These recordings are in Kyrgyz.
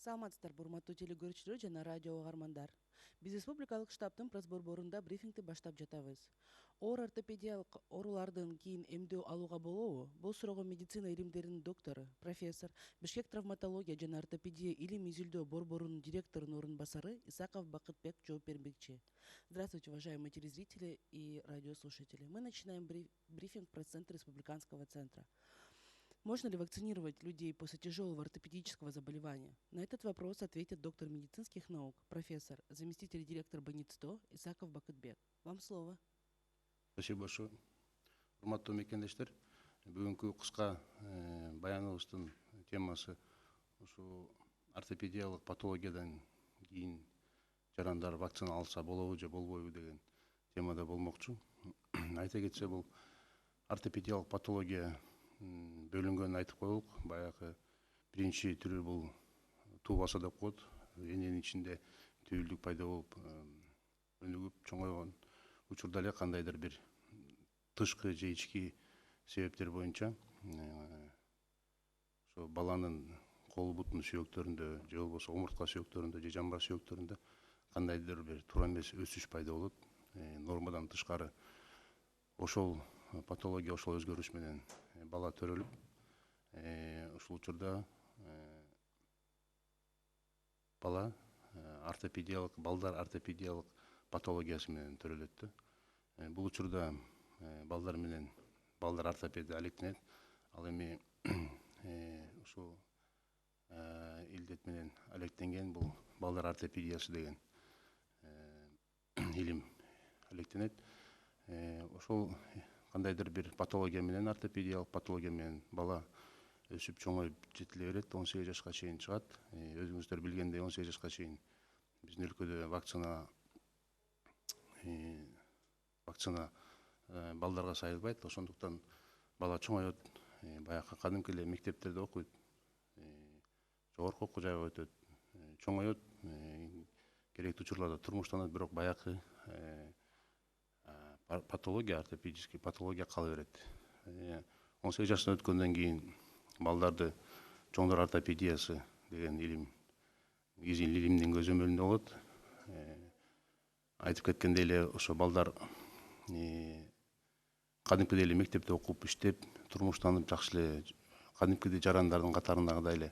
Саламатсыздарбы, урматтуу телекөрүүчүлөр жана радио угармандар. Биз республикалык штабтын пресс борборунда брифингди баштап жатабыз. Оор ортопедиялык оорулардан кийин эмдөө алууга болобу? Бул суроого медицина илимдеринин доктору, профессор, Бишкек травматология жана ортопедия илим изилдөө борборунун директорунун орун басары Исаков Бакытбек жооп бермекчи. Здравствуйте, уважаемые телезрители и радиослушатели. Мы начинаем брифинг пресс-центра Республиканского центра. Можно ли вакцинировать людей после тяжелого ортопедического заболевания? На этот вопрос ответит доктор медицинских наук, профессор, заместитель директора больницы ТО Исаков Бакытбек. Вам слово. Спасибо большое. Урматтуу мекендештер, бүгүнкү кыска баяныбыздын темасы ушу ортопедиялык патологиядан кийин жарандар вакцина алса болобу же болбойбу деген темада болмокчу. Айта кетсе, бул ортопедиялык патология бөлүнгөнүн айтып коелук. Баягы биринчи түрү бул туубаса деп коет. Эненин ичинде түйүлдүк пайда болуп, өнүгүп чоңойгон учурда эле кандайдыр бир тышкы же ички себептер боюнча ошо баланын кол бутунун сүйөктөрүндө же болбосо омуртка сүйөктөрүндө же жамбас сүйөктөрүндө кандайдыр бир туура эмес өсүш пайда болот. Нормадан тышкары ошол патология, ошол өзгөрүш менен бала төрөлүп, ушул учурда бала балдар ортопедиялык патологиясы менен төрөлөт. Бул учурда балдар ортопеди алектенет. Ал эми ушул илдет менен алектенген бул балдар ортопедиясы деген илим алектенет. Ошол кандайдыр бир патология менен, ортопедиялык патология менен бала өсүп чоңоюп жетиле берет, 18 жашка чейин чыгат. Өзүңүздөр билгендей, 18 жашка чейин биздин өлкөдө вакцина балдарга сайылбайт. Ошондуктан бала чоңоет, баягы кадимки эле мектептерде окуйт, жогорку окуу жайга өтөт, чоңоет, керектүү учурларда турмуштанат, бирок баягы патология, ортопедический патология кала берет. 18 жаштан өткөндөн кийин балдарды чоңдор ортопедиясы деген илим, изил илимдин көзөмөлүндө болот. Айтып кеткендей эле, ошо балдар кадимкидей эле мектепте окуп, иштеп, турмуштанып, жакшы эле кадимкидей жарандардын катарындагыдай эле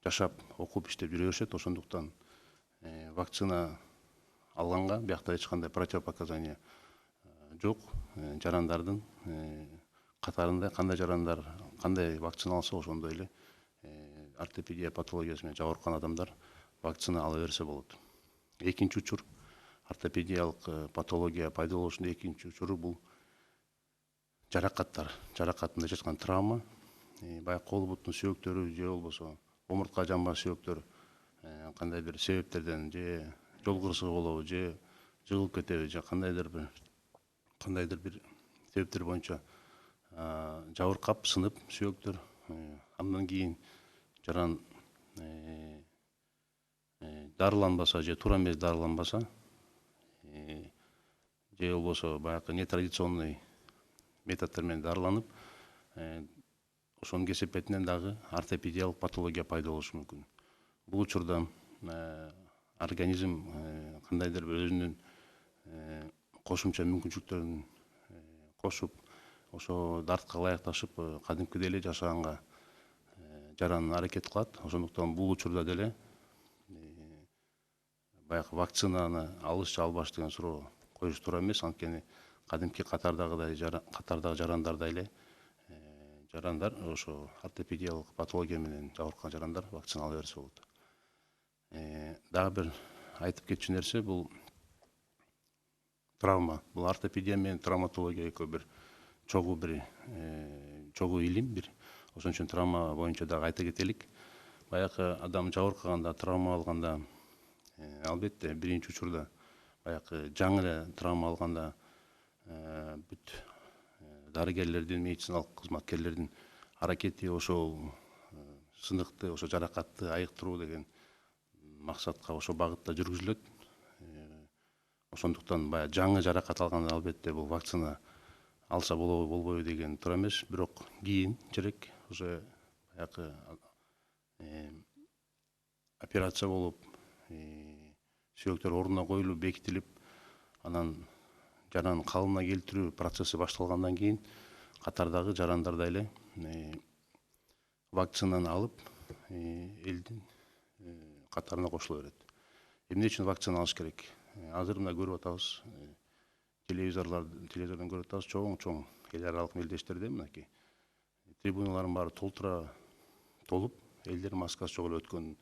жашап, окуп, иштеп жүрө беришет. Ошондуктан вакцина алганга биякта эч кандай противопоказания жок. Жарандардын катарында кандай жарандар кандай вакцина алса, ошондой эле ортопедия патологиясы менен жабыркаган адамдар вакцина ала берсе болот. Экинчи учур, ортопедиялык патология пайда болушунун экинчи учуру бул жаракаттар. Жаракатында жаткан травма, баягы кол бутунун сүйөктөрү же болбосо омуртка жамбас сүйөктөр кандайдыр себептерден же жол кырсыгы болобу, же жыгылып кетеби, же кандайдыр бир себептер боюнча жабыркап, сынып сүйөктөр, андан кийин жаран дарыланбаса же туура эмес дарыланбаса, же болбосо баягы нетрадиционный методдор менен дарыланып, ошонун кесепетинен дагы ортопедиялык патология пайда болушу мүмкүн. Бул учурда организм кандайдыр бир өзүнүн кошумча мүмкүнчүлүктөрүн кошуп, ошо дартка ылайыкташып, кадимкидей эле жашаганга жаран аракет кылат. Ошондуктан бул учурда деле баягы вакцинаны алыш же албаш деген суроо коюш туура эмес. Анткени кадимки катардагы жарандардай эле жарандар, ошо ортопедиялык патология менен жабыркаган жарандар вакцина ала берсе болот. Дагы бир айтып кетчү нерсе, бул травма. Бул ортопедия менен травматология экөө бир чогуу илим бир. Ошон үчүн травма боюнча дагы айта кетелик. Баягы адам жабыркаганда, травма алганда, албетте биринчи учурда баягы жаңы эле травма алганда бүт дарыгерлердин, медициналык кызматкерлердин аракети ошол сындыкты, ошо жаракатты айыктыруу деген максатка ошо багытта жүргүзүлөт. Ошондуктан баягы жаңы жаракат алганда албетте бул вакцина алса болобу болбойбу деген туура эмес. Бирок кийинчерээк уже баягы операция болуп, сүйөктөр ордуна коюлуп, бекитилип, анан жаранын калыбына келтирүү процесси башталгандан кийин катардагы жарандар эле вакцинаны алып, элдин катарына кошула берет. Эмне үчүн вакцина алыш керек? Азыр мына көрүп атабыз, телевизордон көрүп атабыз, чоң эл аралык мелдештерде мынакей трибуналардын баары толуп, элдер маскасы жок эле өткөн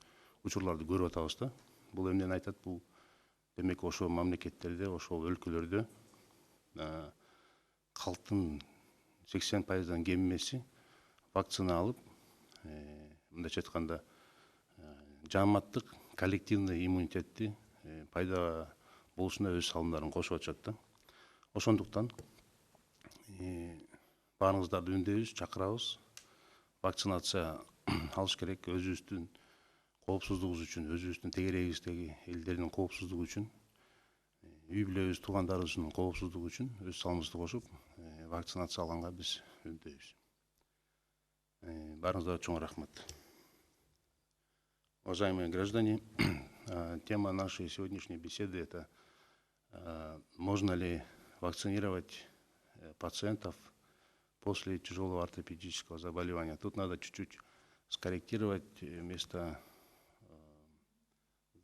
учурларды көрүп атабыз да. Бул эмнени айтат? Бул демек ошол мамлекеттерде, ошол өлкөлөрдө калктын 80%дан кем эмеси вакцина алып, мындайча айтканда жааматтык коллективный иммунитетти пайда болушуна өз салымдарын кошуп атышат да. Ошондуктан баарыңыздарды үндөйбүз, чакырабыз. Вакцинация алыш керек өзүбүздүн коопсуздугубуз үчүн, өзүбүздүн тегерегибиздеги элдердин коопсуздугу үчүн, үй бүлөбүз, туугандарыбыздын коопсуздугу үчүн өз салымыбызды кошуп, вакцинация алганга биз үндөйбүз. Баарыңыздарга чоң рахмат. Уважаемые граждане, тема нашей сегодняшней беседы — это можно ли вакцинировать пациентов после тяжелого ортопедического заболевания. Тут надо чуть-чуть скорректировать вместо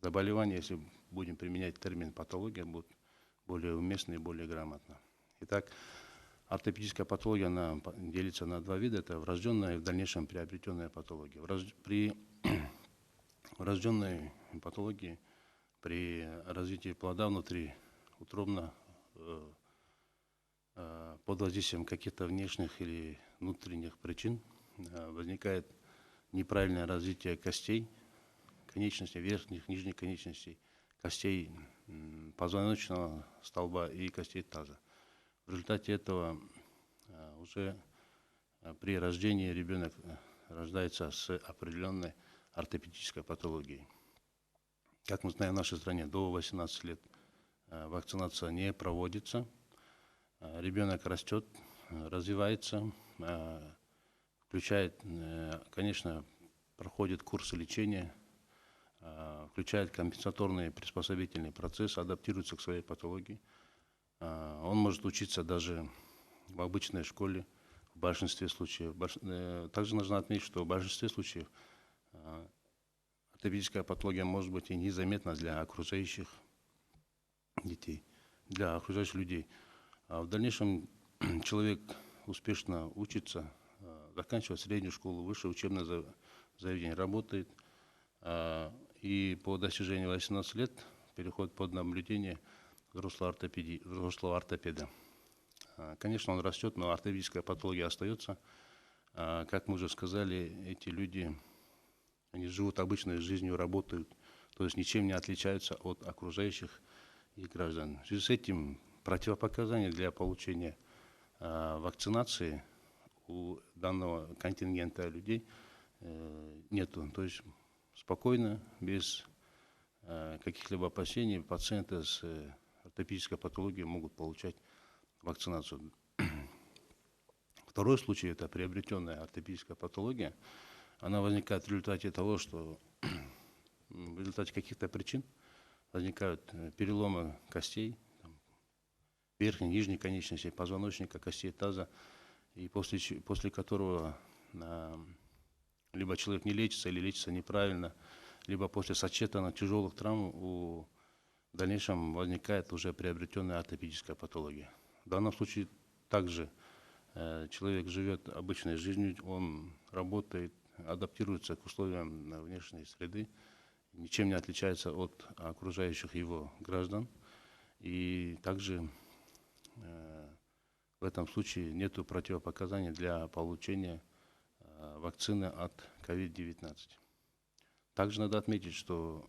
заболевания, если будем применять термин патология, будет более уместно и более грамотно. Итак, ортопедическая патология, она делится на два вида. Это врожденная и в дальнейшем приобретенная патология. При врожденной патологии, при развитии плода внутриутробно, под воздействием каких-то внешних или внутренних причин возникает неправильное развитие костей, конечностей, верхних, нижних конечностей, костей позвоночного столба и костей таза. В результате этого уже при рождении ребенок рождается с определенной ортопедической патологией. Как мы знаем, в нашей стране до 18 лет вакцинация не проводится. Ребенок растет, развивается, включает, конечно, проходит курсы лечения, включает компенсаторный приспособительный процесс, адаптируется к своей патологии. Он может учиться даже в обычной школе в большинстве случаев. Также нужно отметить, что в большинстве случаев ортопедическая патология может быть и незаметна для окружающих детей, для окружающих людей. А в дальнейшем человек успешно учится, заканчивает среднюю школу, высшее учебное заведение, работает, и по достижению 18 лет переходит под наблюдение взрослого ортопеда. Конечно, он растет, но ортопедическая патология остается. Как мы уже сказали, эти люди, они живут обычной жизнью, работают, то есть ничем не отличаются от окружающих их граждан. В связи с этим противопоказаний для получения вакцинации у данного контингента людей нету. То есть спокойно, без каких-либо опасений пациенты с ортопедической патологией могут получать вакцинацию. Второй случай — это приобретенная ортопедическая патология. Она возникает в результате того, что в результате каких-то причин возникают переломы костей, верхней, нижней конечностей, позвоночника, костей таза, и после которого либо человек не лечится или лечится неправильно, либо после сочетанных тяжелых травм в дальнейшем возникает уже приобретенная ортопедическая патология. В данном случае также человек живет обычной жизнью, он работает, адаптируется к условиям внешней среды, ничем не отличается от окружающих его граждан. И также в этом случае нет противопоказаний для получения вакцины от COVID-19. Также надо отметить, что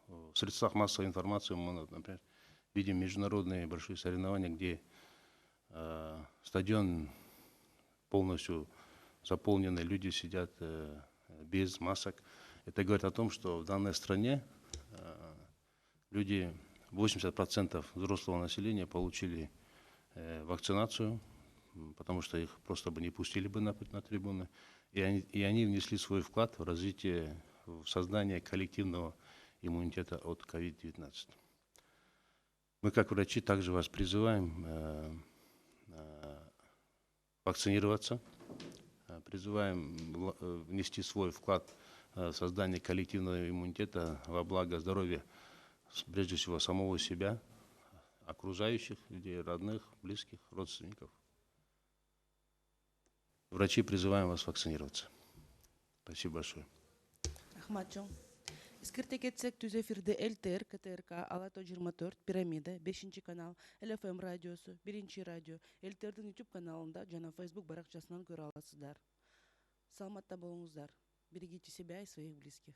в средствах массовой информации мы, например, видим международные большие соревнования, где стадион полностью заполненный, люди сидят без масок. Это говорит о том, что в данной стране люди, 80% взрослого населения получили вакцинацию, потому что их просто бы не пустили бы на трибуны. И они внесли свой вклад в развитие в создание коллективного иммунитета от COVID-19. Мы, как врачи, также вас призываем вакцинироваться, призываем внести свой вклад в создание коллективного иммунитета во благо здоровья, прежде всего, самого себя, окружающих людей, родных, близких, родственников. Врачи, призываем вас вакцинироваться. Спасибо большое. Рахматчон. Искирте кетсек түз эфирде ЛТР, КТРК, Алато 24, Пирамида, 5 канал, ЛФМ радиосу, 1 радио, ЛТРдин YouTube каналында жана Facebook баракчасынан көрө аласыздар. Саламатта болуңуздар. Берегите себя и своих близких.